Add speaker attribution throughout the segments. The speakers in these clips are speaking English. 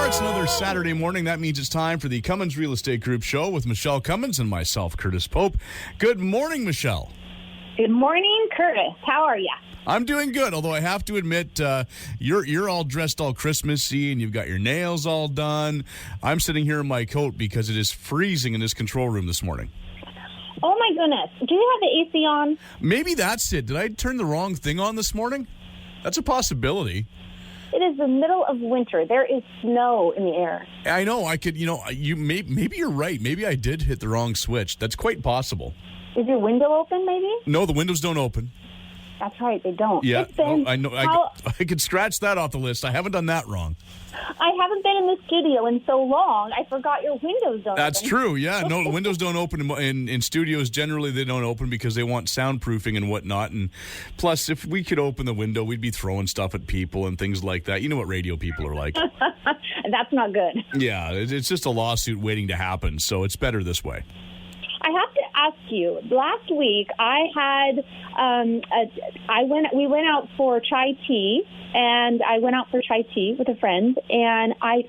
Speaker 1: are. It's another Saturday morning. That means it's time for the Cummins Real Estate Group show with Michele Cummins and myself, Curtis Pope. Good morning, Michele.
Speaker 2: Good morning, Curtis. How are you?
Speaker 1: I'm doing good, although I have to admit, you're all dressed all Christmassy and you've got your nails all done. I'm sitting here in my coat because it is freezing in this control room this morning.
Speaker 2: Oh, my goodness. Do you have the AC on?
Speaker 1: Maybe that's it. Did I turn the wrong thing on this morning? That's a possibility.
Speaker 2: It is the middle of winter. There is snow in the air.
Speaker 1: I know. I could, maybe you're right. Maybe I did hit the wrong switch. That's quite possible.
Speaker 2: Is your window open, maybe?
Speaker 1: No, the windows don't open.
Speaker 2: That's right. They don't.
Speaker 1: Yeah, I know. I could scratch that off the list. I haven't done that wrong.
Speaker 2: I haven't been in the studio in so long. I forgot your windows don't
Speaker 1: That's
Speaker 2: open.
Speaker 1: true. Yeah, no, the windows don't open in studios. Generally, they don't open because they want soundproofing and whatnot. And plus, if we could open the window, we'd be throwing stuff at people and things like that. You know what radio people are like.
Speaker 2: That's not good.
Speaker 1: Yeah, it's just a lawsuit waiting to happen. So it's better this way.
Speaker 2: I have to ask you. Last week, we went out for chai tea, and I went out for chai tea with a friend, and I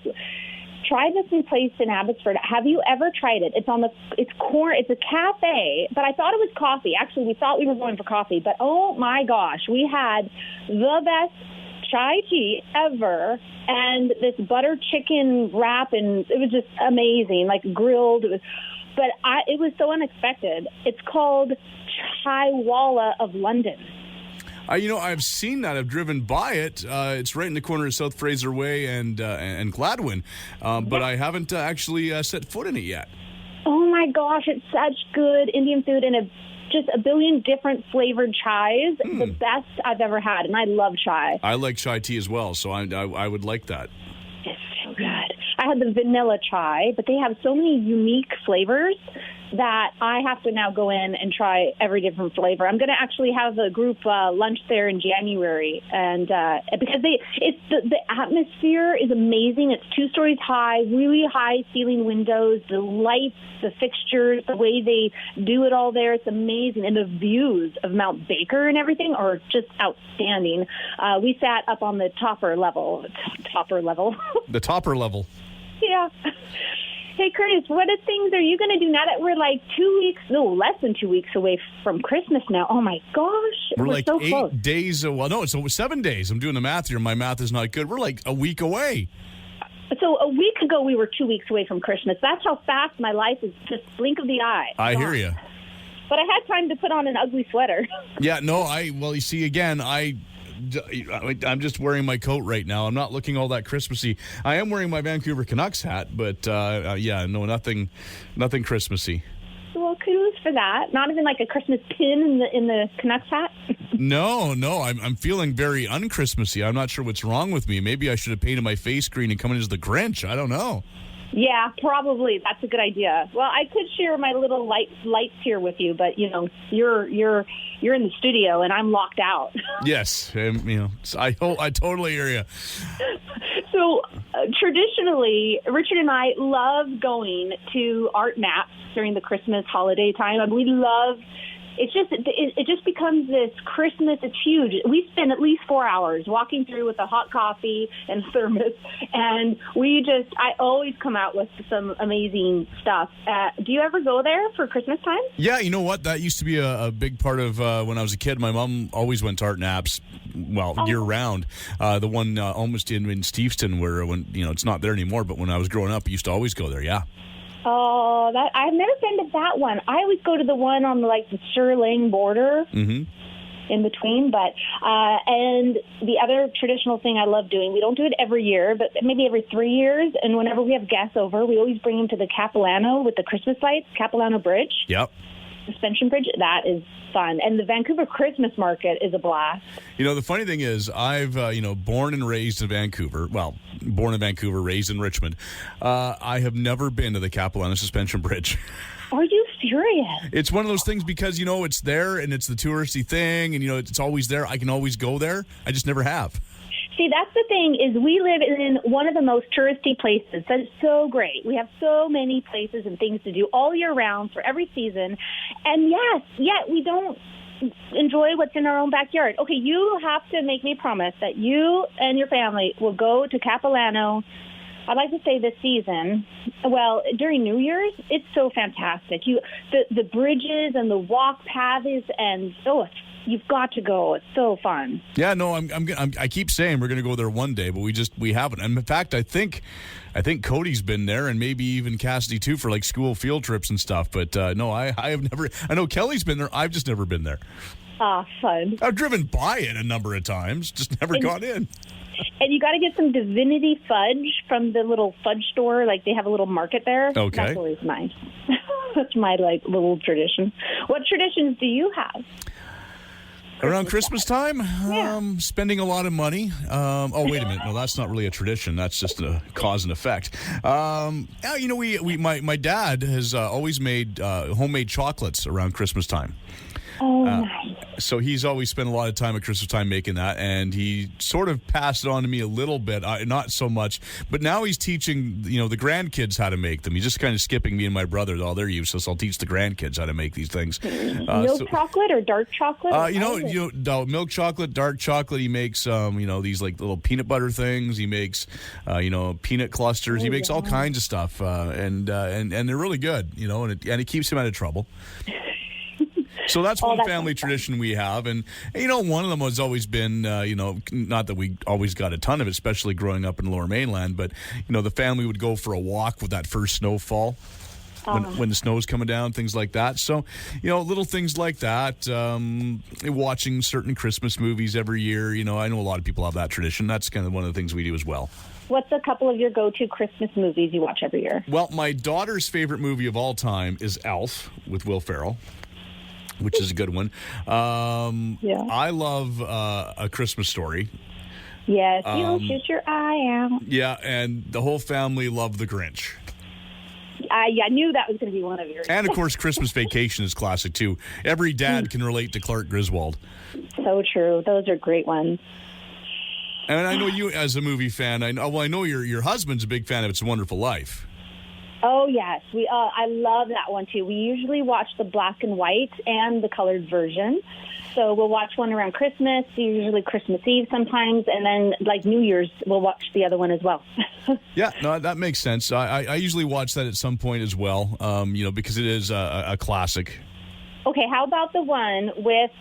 Speaker 2: tried this new place in Abbotsford. Have you ever tried it? It's a cafe, but I thought it was coffee. Actually, we thought we were going for coffee, but oh my gosh, we had the best chai tea ever, and this butter chicken wrap, and it was just amazing, like grilled. But it was so unexpected. It's called Chaiiwala of London.
Speaker 1: I've seen that. I've driven by it. It's right in the corner of South Fraser Way and Gladwin, but I haven't actually set foot in it yet.
Speaker 2: Oh my gosh, it's such good Indian food and just a billion different flavored chais. The best I've ever had, and I love chai.
Speaker 1: I like chai tea as well, so I would like that.
Speaker 2: It's so good. I had the vanilla chai, but they have so many unique flavors that I have to now go in and try every different flavor. I'm going to actually have a group lunch there in January, and because the atmosphere is amazing. It's 2 stories high, really high ceiling windows, the lights, the fixtures, the way they do it all there. It's amazing, and the views of Mount Baker and everything are just outstanding. We sat up on the topper level.
Speaker 1: The topper level.
Speaker 2: Yeah. Hey, Curtis, what things are you going to do now that we're like less than 2 weeks away from Christmas now? Oh, my gosh.
Speaker 1: We're like
Speaker 2: so
Speaker 1: 8
Speaker 2: close.
Speaker 1: days. Well, no, it's 7 days. I'm doing the math here. My math is not good. We're like a week away.
Speaker 2: So a week ago, we were 2 weeks away from Christmas. That's how fast my life is, just blink of the eye.
Speaker 1: I hear you.
Speaker 2: But I had time to put on an ugly sweater.
Speaker 1: Yeah, no, you see, again, I'm just wearing my coat right now. I'm not looking all that Christmassy. I am wearing my Vancouver Canucks hat, but nothing Christmassy.
Speaker 2: Well, kudos for that. Not even like a Christmas pin in the Canucks hat?
Speaker 1: No, I'm feeling very un-Christmassy. I'm not sure what's wrong with me. Maybe I should have painted my face green and come in as the Grinch. I don't know.
Speaker 2: Yeah, probably. That's a good idea. Well, I could share my little lights here with you, but you're in the studio and I'm locked out.
Speaker 1: Yes, I totally hear you.
Speaker 2: So traditionally, Richard and I love going to Art Knapp during the Christmas holiday time. And we love. It just becomes this Christmas. It's huge. We spend at least 4 hours walking through with a hot coffee and thermos, and I always come out with some amazing stuff. Do you ever go there for Christmas time?
Speaker 1: Yeah, you know what? That used to be a big part of when I was a kid. My mom always went to Art Knapp's, year round. The one almost in Steveston, where it's not there anymore. But when I was growing up, I used to always go there. Yeah.
Speaker 2: Oh, I've never been to that one. I always go to the one on the Shirlane border in between. But and the other traditional thing I love doing, we don't do it every year, but maybe every 3 years. And whenever we have guests over, we always bring them to the Capilano with the Christmas lights, Capilano Bridge.
Speaker 1: Yep.
Speaker 2: Suspension Bridge. That is fun. And the Vancouver Christmas Market is a blast.
Speaker 1: The funny thing is, I've, born and raised in Vancouver. Well, born in Vancouver, raised in Richmond. I have never been to the Capilano Suspension Bridge.
Speaker 2: Are you serious?
Speaker 1: It's one of those things because, it's there and it's the touristy thing and, it's always there. I can always go there. I just never have.
Speaker 2: See, that's the thing, is we live in one of the most touristy places. That's so great. We have so many places and things to do all year round for every season. And yet we don't enjoy what's in our own backyard. Okay, you have to make me promise that you and your family will go to Capilano I'd like to say this season, well, during New Year's, it's so fantastic. The bridges and the walk paths and you've got to go. It's so fun.
Speaker 1: Yeah, no, I keep saying we're going to go there one day, but we haven't. And in fact, I think Cody's been there, and maybe even Cassidy too, for like school field trips and stuff. But no, I have never. I know Kelly's been there. I've just never been there.
Speaker 2: Fun.
Speaker 1: I've driven by it a number of times, just never gone in.
Speaker 2: And you got to get some divinity fudge from the little fudge store. Like, they have a little market there.
Speaker 1: Okay.
Speaker 2: That's always mine. That's my, little tradition. What traditions do you have?
Speaker 1: Around Christmas time?
Speaker 2: Yeah.
Speaker 1: Spending a lot of money. Wait a minute. No, that's not really a tradition. That's just a cause and effect. My dad has always made homemade chocolates around Christmas time.
Speaker 2: Oh, nice.
Speaker 1: So he's always spent a lot of time at Christmas time making that, and he sort of passed it on to me a little bit, not so much. But now he's teaching, the grandkids how to make them. He's just kind of skipping me and my brother. Oh, they're useless. I'll teach the grandkids how to make these things.
Speaker 2: Milk chocolate or dark chocolate?
Speaker 1: Milk chocolate, dark chocolate. He makes, these like little peanut butter things. He makes, peanut clusters. He makes all kinds of stuff, and they're really good. And it keeps him out of trouble. So that's one family tradition we have. And, one of them has always been, not that we always got a ton of it, especially growing up in the Lower Mainland, but, the family would go for a walk with that first snowfall when the snow's coming down, things like that. So, little things like that. Watching certain Christmas movies every year. I know a lot of people have that tradition. That's kind of one of the things we do as well.
Speaker 2: What's a couple of your go-to Christmas movies you watch every year?
Speaker 1: Well, my daughter's favorite movie of all time is Elf with Will Ferrell, which is a good one. I love A Christmas Story.
Speaker 2: Yes, you'll shoot your eye out.
Speaker 1: Yeah, and the whole family love The Grinch.
Speaker 2: I knew that was going to be one of yours.
Speaker 1: And, of course, Christmas Vacation is classic, too. Every dad can relate to Clark Griswold.
Speaker 2: So true. Those are great ones.
Speaker 1: And I know you, as a movie fan, I know your husband's a big fan of It's a Wonderful Life.
Speaker 2: Oh, yes. I love that one, too. We usually watch the black and white and the colored version. So we'll watch one around Christmas, usually Christmas Eve sometimes, and then, New Year's, we'll watch the other one as well.
Speaker 1: Yeah, no, that makes sense. I usually watch that at some point as well, because it is a classic.
Speaker 2: Okay, how about the one with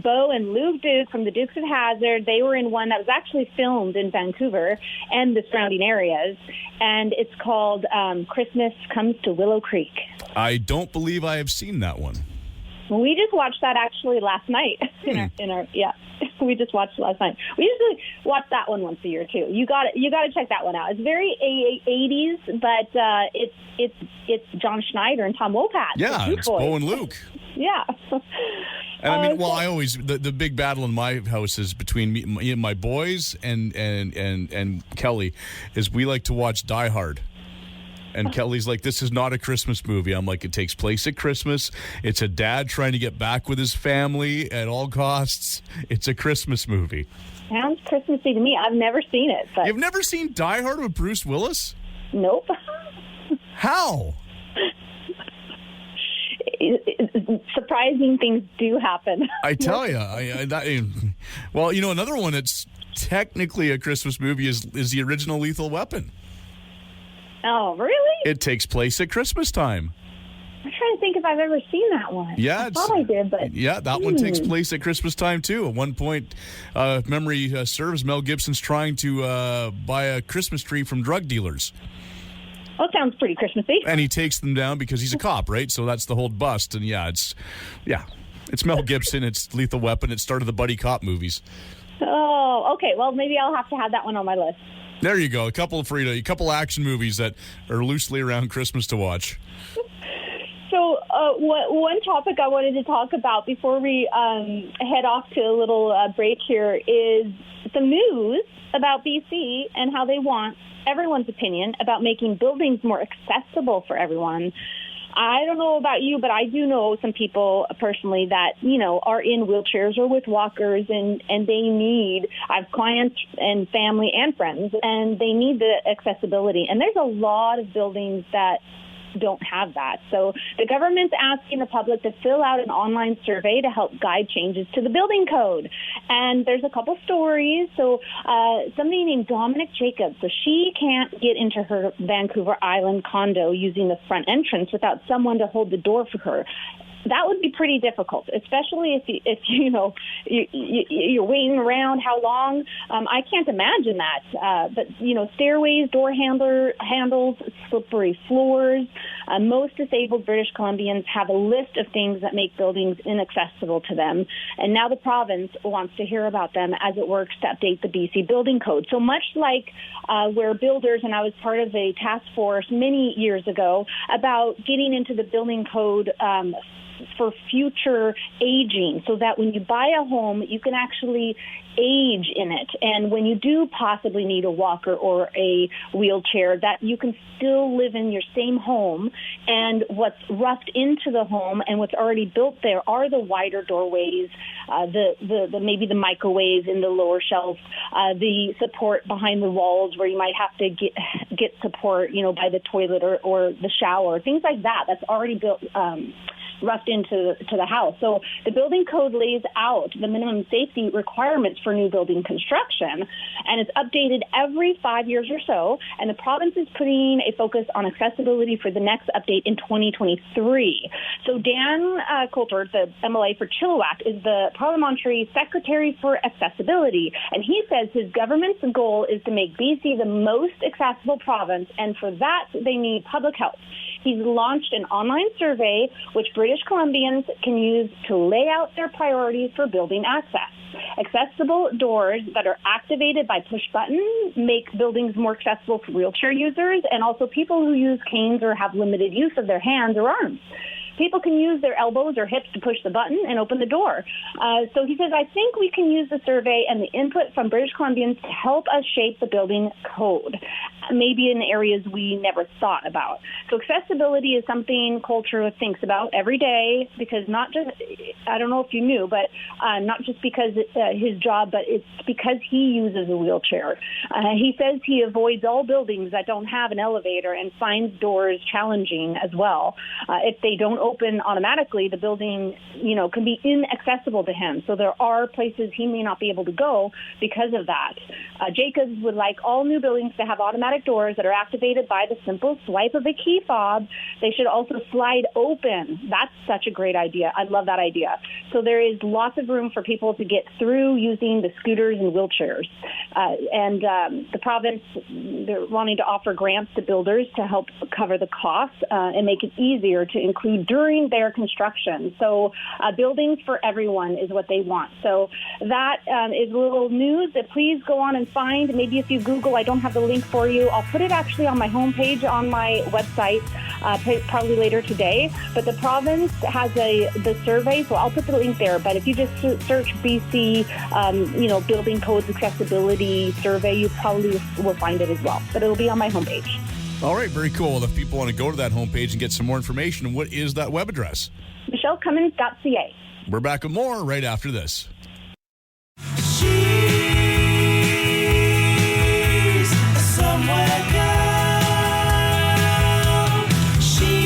Speaker 2: Bo and Luke Duke from the Dukes of Hazzard? They were in one that was actually filmed in Vancouver and the surrounding areas, and it's called Christmas Comes to Willow Creek.
Speaker 1: I don't believe I have seen that one.
Speaker 2: We just watched that actually last night. We just watched it last night. We usually watch that one once a year too. You got to check that one out. It's very 80s, but it's John Schneider and Tom Wopat.
Speaker 1: Yeah, it's Bo and Luke.
Speaker 2: Yeah.
Speaker 1: And I mean, I always the big battle in my house is between me and my boys and Kelly is we like to watch Die Hard. And Kelly's like, this is not a Christmas movie. I'm like, it takes place at Christmas. It's a dad trying to get back with his family at all costs. It's a Christmas movie.
Speaker 2: Sounds Christmassy to me. I've never seen it. But...
Speaker 1: You've never seen Die Hard with Bruce Willis?
Speaker 2: Nope.
Speaker 1: How?
Speaker 2: Surprising things do happen.
Speaker 1: I tell you. Another one that's technically a Christmas movie is the original Lethal Weapon.
Speaker 2: Oh, really?
Speaker 1: It takes place at Christmas time.
Speaker 2: I'm trying to think if I've ever seen that one.
Speaker 1: Yeah,
Speaker 2: I thought I did, but...
Speaker 1: Yeah, that one takes place at Christmas time, too. At one point, if memory serves, Mel Gibson's trying to buy a Christmas tree from drug dealers.
Speaker 2: Well, sounds pretty Christmassy.
Speaker 1: And he takes them down because he's a cop, right? So that's the whole bust. And it's Mel Gibson. It's Lethal Weapon. It started the buddy cop movies.
Speaker 2: Oh, okay. Well, maybe I'll have to have that one on my list.
Speaker 1: There you go. A couple action movies that are loosely around Christmas to watch.
Speaker 2: So one topic I wanted to talk about before we head off to a little break here is some news about BC and how they want everyone's opinion about making buildings more accessible for everyone. I don't know about you, but I do know some people personally that, are in wheelchairs or with walkers and I have clients and family and friends, and they need the accessibility. And there's a lot of buildings that don't have that. So the government's asking the public to fill out an online survey to help guide changes to the building code. And there's a couple stories. So somebody named Dominic Jacobs, so she can't get into her Vancouver Island condo using the front entrance without someone to hold the door for her. That would be pretty difficult, especially if you're waiting around. How long? I can't imagine that. But stairways, door handles, slippery floors. Most disabled British Columbians have a list of things that make buildings inaccessible to them, and now the province wants to hear about them as it works to update the BC Building Code. So much like where builders, and I was part of a task force many years ago about getting into the building code for future aging, so that when you buy a home, you can actually age in it. And when you do possibly need a walker or a wheelchair, that you can still live in your same home. And what's roughed into the home and what's already built there are the wider doorways, the maybe the microwaves in the lower shelf, the support behind the walls where you might have to get support, by the toilet or the shower, things like that. That's already built. Roughed into the house. So the building code lays out the minimum safety requirements for new building construction, and it's updated every 5 years or so, and the province is putting a focus on accessibility for the next update in 2023. So Dan Coulter, the MLA for Chilliwack, is the Parliamentary Secretary for Accessibility, and he says his government's goal is to make BC the most accessible province, and for that they need public help. He's launched an online survey which British Columbians can use to lay out their priorities for building access. Accessible doors that are activated by push button make buildings more accessible for wheelchair users and also people who use canes or have limited use of their hands or arms. People can use their elbows or hips to push the button and open the door. So he says, I think we can use the survey and the input from British Columbians to help us shape the building code, maybe in areas we never thought about. So accessibility is something Coulter thinks about every day, because not just, I don't know if you knew, but not just because his job, but it's because he uses a wheelchair. He says he avoids all buildings that don't have an elevator and finds doors challenging as well. If they don't open automatically, the building, can be inaccessible to him. So there are places he may not be able to go because of that. Jacobs would like all new buildings to have automatic doors that are activated by the simple swipe of a key fob. They should also slide open. That's such a great idea. I love that idea. So there is lots of room for people to get through using the scooters and wheelchairs. The province, they're wanting to offer grants to builders to help cover the costs and make it easier to include during their construction. So buildings for everyone is what they want. So that is a little news that please go on and find. Maybe if you Google, I don't have the link for you. I'll put it actually on my homepage on my website probably later today. But the province has the survey, so I'll put the link there. But if you just search BC, building codes accessibility survey, you probably will find it as well. But it'll be on my homepage.
Speaker 1: All right, very cool. If people want to go to that homepage and get some more information, what is that web address?
Speaker 2: MichelleCummins.ca.
Speaker 1: We're back with more right after this.
Speaker 3: She's a somewhere girl. She's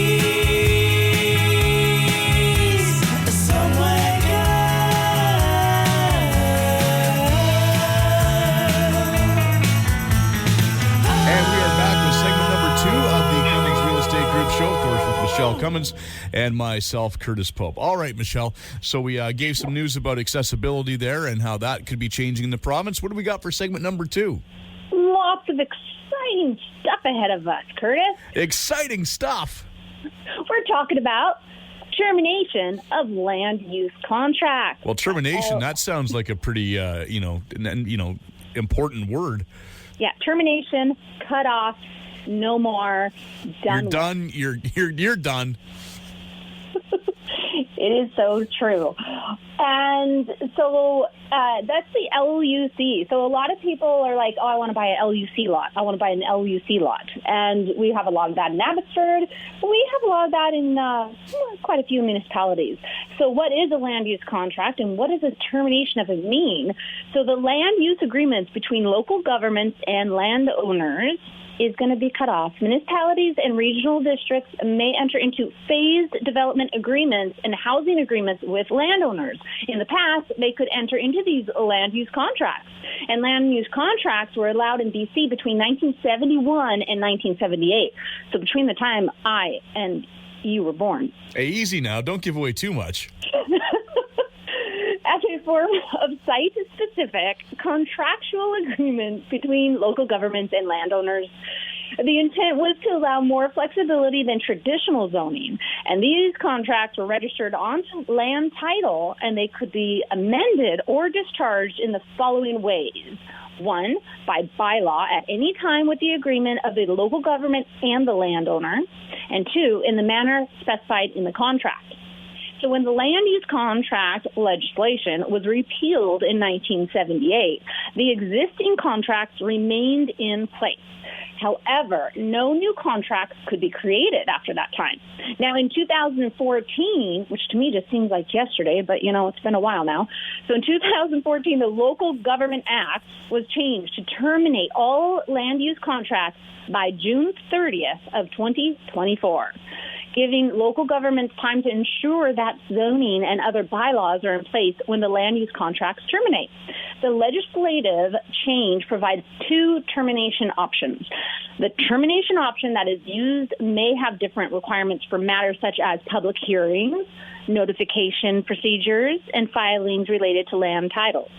Speaker 3: a somewhere girl.
Speaker 1: And we are back with segment number 2 of the Cummins Real Estate Group show, of course, with Michele Cummins and myself, Curtis Pope. All right, Michele. So we gave some news about accessibility there and how that could be changing in the province. What do we got for segment number 2?
Speaker 2: Lots of exciting stuff ahead of us, Curtis.
Speaker 1: Exciting stuff.
Speaker 2: We're talking about termination of land use contract.
Speaker 1: Well, termination, that sounds like a pretty, important word.
Speaker 2: Yeah, termination, cut off, no more, done.
Speaker 1: You're done. You're done.
Speaker 2: It is so true. And so that's the LUC. So a lot of people are like, oh, I want to buy an LUC lot. I want to buy an LUC lot. And we have a lot of that in Abbotsford. We have a lot of that in quite a few municipalities. So what is a land use contract and what does the termination of it mean? So the land use agreements between local governments and landowners is going to be cut off. Municipalities and regional districts may enter into phased development agreements and housing agreements with landowners. In the past, they could enter into these land use contracts. And land use contracts were allowed in BC between 1971 and 1978. So between the time I and you were born.
Speaker 1: Hey, easy now. Don't give away too much.
Speaker 2: As a form of site-specific contractual agreement between local governments and landowners, the intent was to allow more flexibility than traditional zoning. And these contracts were registered onto land title, and they could be amended or discharged in the following ways. 1, by bylaw at any time with the agreement of the local government and the landowner. And 2, in the manner specified in the contract. So when the land use contract legislation was repealed in 1978, the existing contracts remained in place. However, no new contracts could be created after that time. Now, in 2014, which to me just seems like yesterday, but, it's been a while now. So in 2014, the Local Government Act was changed to terminate all land use contracts by June 30th of 2024. Giving local governments time to ensure that zoning and other bylaws are in place when the land use contracts terminate. The legislative change provides 2 termination options. The termination option that is used may have different requirements for matters such as public hearings, notification procedures, and filings related to land titles.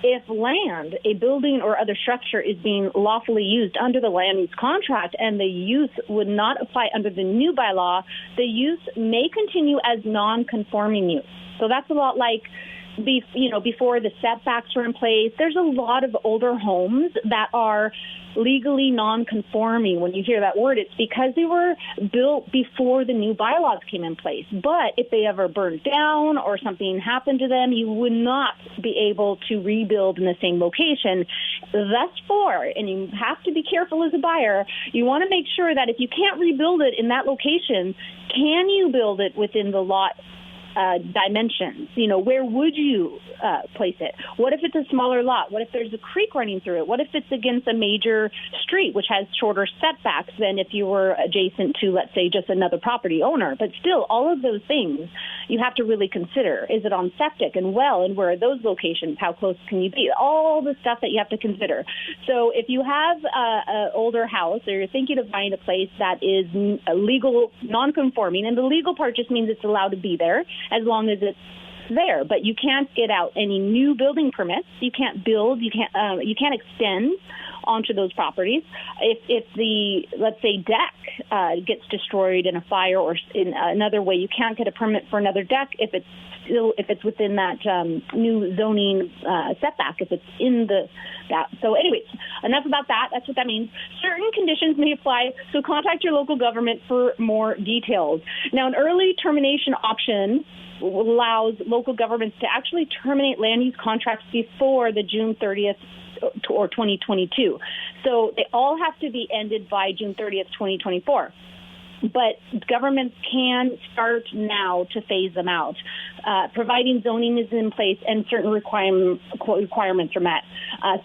Speaker 2: If land, a building or other structure is being lawfully used under the land use contract and the use would not apply under the new bylaw, the use may continue as non-conforming use. So that's a lot like before the setbacks were in place. There's a lot of older homes that are legally non-conforming. When you hear that word, it's because they were built before the new bylaws came in place. But if they ever burned down or something happened to them, you would not be able to rebuild in the same location. Thus far, and you have to be careful as a buyer, you want to make sure that if you can't rebuild it in that location, can you build it within the lot dimensions? Where would you place it? What if it's a smaller lot? What if there's a creek running through it? What if it's against a major street, which has shorter setbacks than if you were adjacent to, let's say, just another property owner? But still, all of those things you have to really consider. Is it on septic and well, and where are those locations? How close can you be? All the stuff that you have to consider. So if you have an older house, or you're thinking of buying a place that is legal, non-conforming, and the legal part just means it's allowed to be there as long as it's there, but you can't get out any new building permits. You can't build. You can't extend onto those properties. If the, let's say, deck gets destroyed in a fire or in another way, you can't get a permit for another deck if it's within that new zoning setback. If it's in that. So, anyways, enough about that. That's what that means. Certain conditions may apply, so contact your local government for more details. Now, an early termination option allows local governments to actually terminate land use contracts before the June 30th or 2022. So they all have to be ended by June 30th, 2024. But governments can start now to phase them out, providing zoning is in place and certain requirements are met.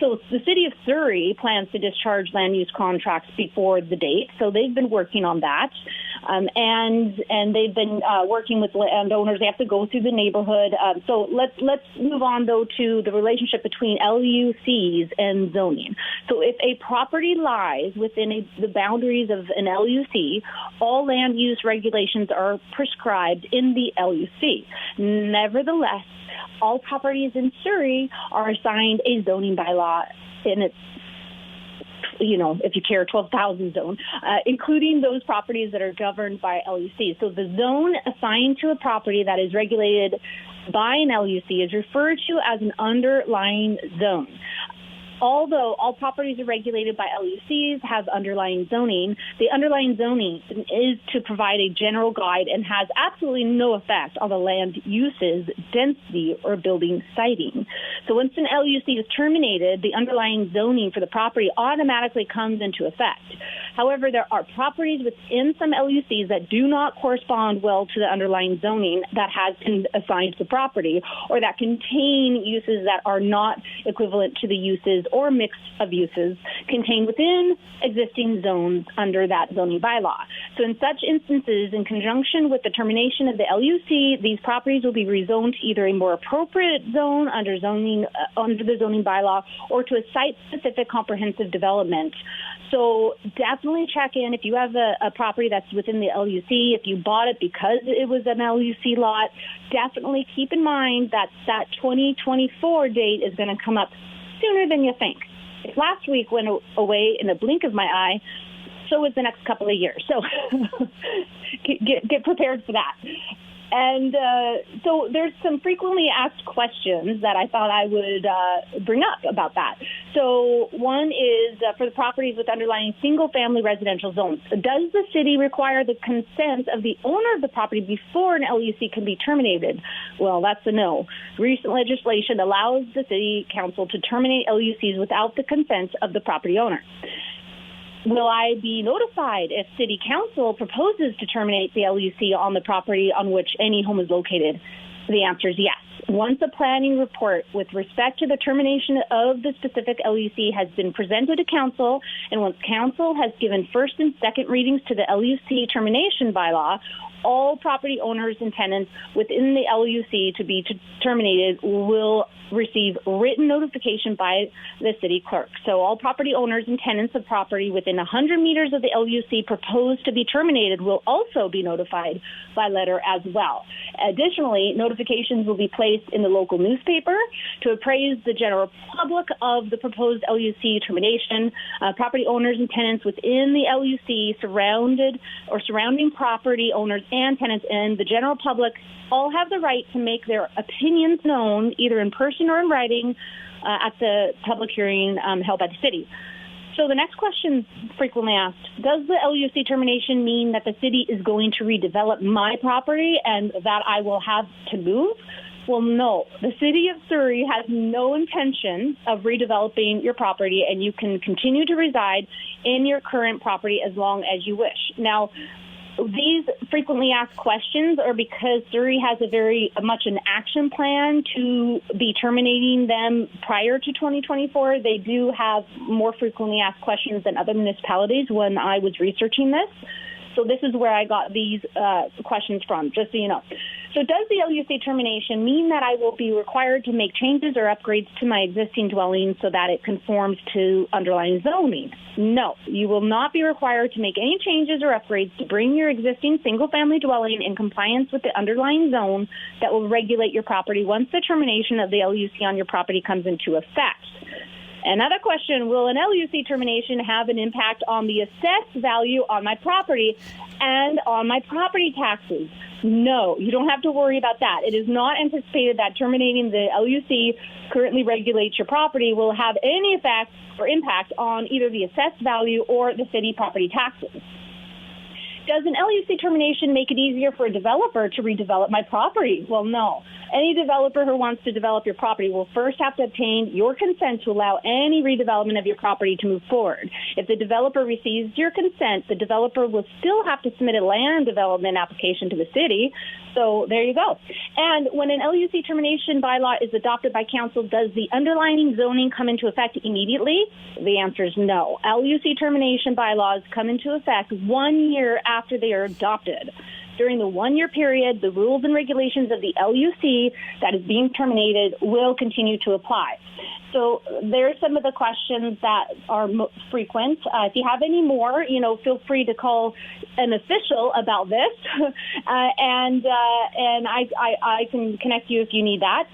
Speaker 2: So the city of Surrey plans to discharge land use contracts before the date. So they've been working on that. And they've been working with landowners. They have to go through the neighborhood. So let's move on, though, to the relationship between LUCs and zoning. So if a property lies within the boundaries of an LUC, all land use regulations are prescribed in the LUC. Nevertheless, all properties in Surrey are assigned a zoning bylaw in its, if you care, 12,000 zone, including those properties that are governed by LUC. So the zone assigned to a property that is regulated by an LUC is referred to as an underlying zone. Although all properties are regulated by LUCs, have underlying zoning, the underlying zoning is to provide a general guide and has absolutely no effect on the land uses, density, or building siting. So once an LUC is terminated, the underlying zoning for the property automatically comes into effect. However, there are properties within some LUCs that do not correspond well to the underlying zoning that has been assigned to the property, or that contain uses that are not equivalent to the uses or mix of uses contained within existing zones under that zoning bylaw. So in such instances, in conjunction with the termination of the LUC, these properties will be rezoned to either a more appropriate zone under the zoning bylaw, or to a site-specific comprehensive development. So definitely check in if you have a property that's within the LUC. If you bought it because it was an LUC lot, definitely keep in mind that 2024 date is going to come up sooner than you think. If last week went away in a blink of my eye, so is the next couple of years. So get prepared for that. And so there's some frequently asked questions that I thought I would bring up about that. So one is for the properties with underlying single-family residential zones. Does the city require the consent of the owner of the property before an LUC can be terminated? Well, that's a no. Recent legislation allows the city council to terminate LUCs without the consent of the property owner. Will I be notified if City Council proposes to terminate the LUC on the property on which any home is located? The answer is yes. Once a planning report with respect to the termination of the specific LUC has been presented to Council, and once Council has given first and second readings to the LUC termination bylaw, all property owners and tenants within the LUC to be terminated will receive written notification by the city clerk. So all property owners and tenants of property within 100 meters of the LUC proposed to be terminated will also be notified by letter as well. Additionally, notifications will be placed in the local newspaper to appraise the general public of the proposed LUC termination. Property owners and tenants within the LUC surrounding property owners and tenants and the general public all have the right to make their opinions known either in person or in writing at the public hearing held by the city. So the next question frequently asked, does the LUC termination mean that the city is going to redevelop my property and that I will have to move? Well, no. The city of Surrey has no intention of redeveloping your property, and you can continue to reside in your current property as long as you wish. Now, these frequently asked questions are because Surrey has a very much an action plan to be terminating them prior to 2024. They do have more frequently asked questions than other municipalities when I was researching this. So this is where I got these questions from, just so you know. So does the LUC termination mean that I will be required to make changes or upgrades to my existing dwelling so that it conforms to underlying zoning? No, you will not be required to make any changes or upgrades to bring your existing single-family dwelling in compliance with the underlying zone that will regulate your property once the termination of the LUC on your property comes into effect. Another question, will an LUC termination have an impact on the assessed value on my property and on my property taxes? No, you don't have to worry about that. It is not anticipated that terminating the LUC currently regulates your property will have any effect or impact on either the assessed value or the city property taxes. Does an LUC termination make it easier for a developer to redevelop my property? Well, no. Any developer who wants to develop your property will first have to obtain your consent to allow any redevelopment of your property to move forward. If the developer receives your consent, the developer will still have to submit a land development application to the city. So there you go. And when an LUC termination bylaw is adopted by council, does the underlying zoning come into effect immediately? The answer is no. LUC termination bylaws come into effect 1 year after they are adopted. During the 1 year period, the rules and regulations of the LUC that is being terminated will continue to apply. So there are some of the questions that are frequent. If you have any more, feel free to call an official about this, and I can connect you if you need that.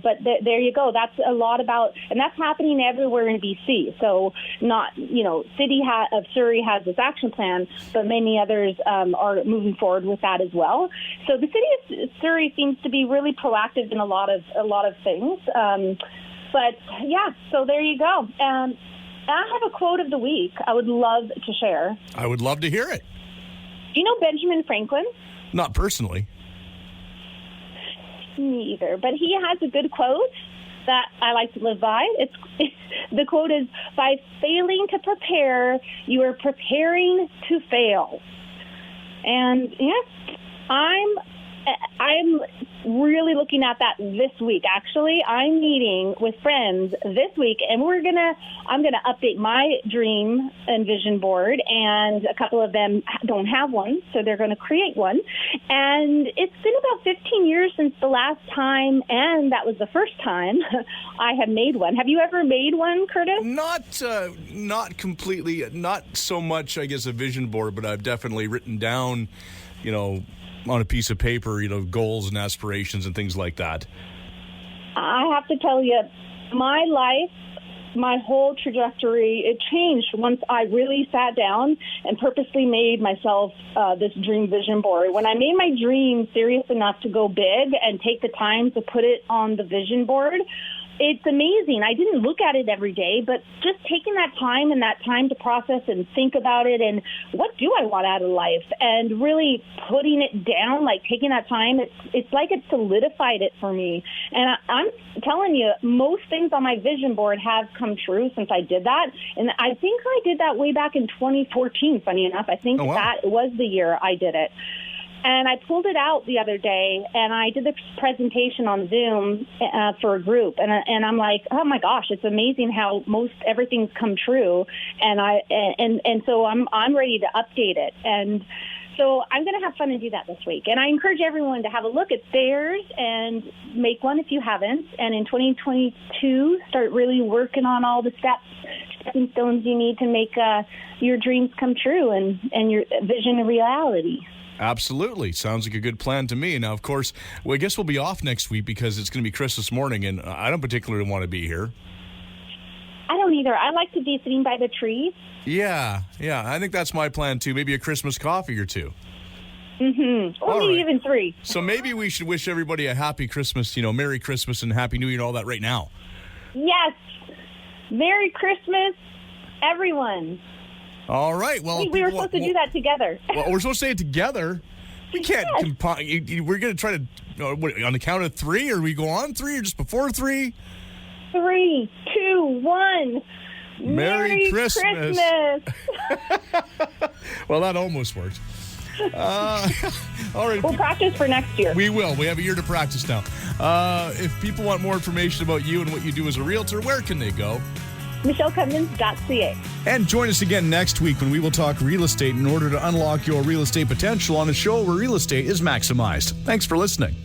Speaker 2: But there you go. That's a lot about, and that's happening everywhere in BC. So not, City of Surrey has this action plan, but many others are moving forward with that as well. So the City of Surrey seems to be really proactive in a lot of things. But yeah, so there you go. I have a quote of the week I would love to share.
Speaker 1: I would love to hear it.
Speaker 2: Do you know Benjamin Franklin?
Speaker 1: Not personally.
Speaker 2: Me either, but he has a good quote. that I like to live by. The quote is, by failing to prepare, you are preparing to fail. And yes, I'm really looking at that this week. Actually, I'm meeting with friends this week, and I'm gonna update my dream and vision board. And a couple of them don't have one, so they're going to create one. And it's been about 15 years since the last time, and that was the first time I have made one. Have you ever made one, Curtis?
Speaker 1: Not completely, not so much, I guess, a vision board, but I've definitely written down, on a piece of paper, goals and aspirations and things like that.
Speaker 2: I have to tell you, my life, my whole trajectory, it changed once I really sat down and purposely made myself this dream vision board. When I made my dream serious enough to go big and take the time to put it on the vision board, it's amazing. I didn't look at it every day, but just taking that time to process and think about it and what do I want out of life, and really putting it down, like taking that time, it's like it solidified it for me. And I'm telling you, most things on my vision board have come true since I did that. And I think I did that way back in 2014, funny enough. I think that was the year I did it. And I pulled it out the other day, and I did the presentation on Zoom for a group. And I'm like, oh my gosh, it's amazing how most everything's come true. And so I'm ready to update it. And so I'm going to have fun and do that this week. And I encourage everyone to have a look at theirs and make one if you haven't. And in 2022, start really working on all the stepping stones you need to make your dreams come true and your vision a reality.
Speaker 1: Absolutely. Sounds like a good plan to me. Now, of course, I guess we'll be off next week because it's going to be Christmas morning, and I don't particularly want to be here.
Speaker 2: I don't either. I like to be sitting by the tree.
Speaker 1: Yeah. I think that's my plan, too. Maybe a Christmas coffee or two.
Speaker 2: Mm-hmm. Or maybe even 3.
Speaker 1: So maybe we should wish everybody a happy Christmas, Merry Christmas and Happy New Year and all that right now.
Speaker 2: Yes. Merry Christmas, everyone.
Speaker 1: All right. Well,
Speaker 2: we were supposed to do that together.
Speaker 1: Well, we're supposed to say it together. We can't. Yes. We're going to try to on the count of 3, or we go on 3, or just before 3.
Speaker 2: 3, 2, 1.
Speaker 1: Merry Christmas. Well, that almost worked. All right.
Speaker 2: We'll practice for next year.
Speaker 1: We will. We have a year to practice now. If people want more information about you and what you do as a realtor, where can they go?
Speaker 2: MichelleCummins.ca.
Speaker 1: And join us again next week when we will talk real estate in order to unlock your real estate potential on a show where real estate is maximized. Thanks for listening.